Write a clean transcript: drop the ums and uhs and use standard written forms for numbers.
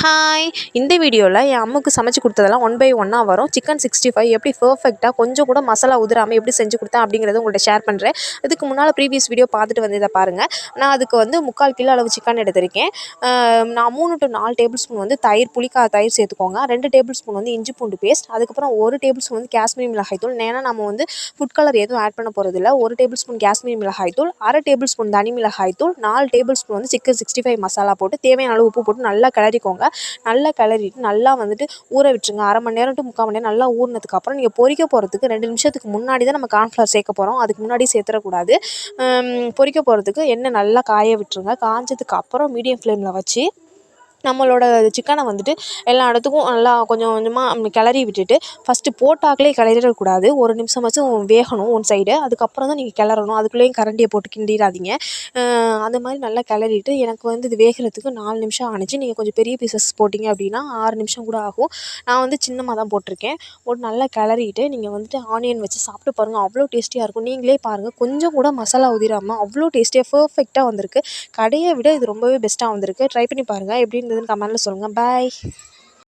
Hi! இந்த வீடியோவில் என் அம்முக்கு சமைச்சு கொடுத்ததெல்லாம் ஒன் பை ஒன்னாக வரும். சிக்கன் 65 எப்படி பெர்ஃபெக்ட்டாக கொஞ்சம் கூட மசாலா உதிராமல் எப்படி செஞ்சு கொடுத்தேன் அப்படிங்கிறத உங்கள்கிட்ட ஷேர் பண்ணுறேன். இதுக்கு முன்னால் ப்ரீவியஸ் வீடியோ பார்த்துட்டு வந்து இதை பாருங்கள். நான் அதுக்கு வந்து 3/4 கிலோ அளவு சிக்கன் எடுத்திருக்கேன். நான் 3 to 4 டேபிள் ஸ்பூன் வந்து தயிர், புளிக்காத தயிர் சேர்த்துக்கோங்க. 2 டேபிள் ஸ்பூன் வந்து இஞ்சி பூண்டு பேஸ்ட், அதுக்கப்புறம் 1 டேபிள் ஸ்பூன் வந்து காஷ்மீரி மிளகாய் தூள். ஏன்னா நம்ம வந்து ஃபுட் கலர் எதுவும் ஆட் பண்ண போகிறதில்ல. 1 டேபிள் ஸ்பூன் காஷ்மீரி மிளகாய் தூள், 1/2 டேபிள் ஸ்பூன் தனி மிளகாய் தூள், 4 டேபிள் ஸ்பூன் வந்து சிக்கன் 65 மசாலா போட்டு தேவையான அளவு உப்பு போட்டு நல்லா கிளறிக்கோங்க. நல்லா கிளறிட்டு நல்லா வந்துட்டு ஊற விட்டுருங்க. 1/2 மணி நேரம் டு 3/4 மணி நேரம் நல்லா ஊறினதுக்கப்புறம் நீங்கள் பொரிக்க போகிறதுக்கு 2 நிமிஷத்துக்கு முன்னாடி தான் நம்ம கார்ன்ஃப்ளவர் சேர்க்க போகிறோம். அதுக்கு முன்னாடி சேர்த்துடக்கூடாது. பொரிக்க போகிறதுக்கு எண்ணெய் நல்லா காய விட்டுருங்க. காஞ்சதுக்கு அப்புறம் மீடியம் ஃப்ளேமில் வச்சு நம்மளோட சிக்கனை வந்துட்டு எல்லா இடத்துக்கும் நல்லா கொஞ்சம் கொஞ்சமாக கிளறி விட்டுட்டு ஃபஸ்ட்டு போட்டாக்களே கிளறிடக்கூடாது. ஒரு நிமிஷமாச்சும் வேகணும் ஒன் சைடு. அதுக்கப்புறம் தான் நீங்கள் கிளறணும். அதுக்குள்ளேயும் கரண்டியை போட்டு கிண்டிடாதீங்க. அந்த மாதிரி நல்லா கிளறிட்டு எனக்கு வந்து இது வேகிறதுக்கு 4 நிமிஷம் ஆணுச்சு. நீங்கள் கொஞ்சம் பெரிய பீசஸ் போட்டிங்க அப்படின்னா 6 நிமிஷம் கூட ஆகும். நான் வந்து சின்னமாக தான் போட்டிருக்கேன். போட்டு நல்லா கிளறிட்டு நீங்கள் வந்துட்டு ஆனியன் வச்சு சாப்பிட்டு பாருங்கள். அவ்வளோ டேஸ்டியாக இருக்கும். நீங்களே பாருங்கள், கொஞ்சம் கூட மசாலா உதிராமல் அவ்வளோ டேஸ்டியாக பெர்ஃபெக்டாக வந்திருக்கு. கடையை விட இது ரொம்பவே பெஸ்ட்டாக வந்திருக்கு. ட்ரை பண்ணி பாருங்கள். எப்படி இருந்ததுன்னு கமெண்ட்டில் சொல்லுங்கள். பாய்.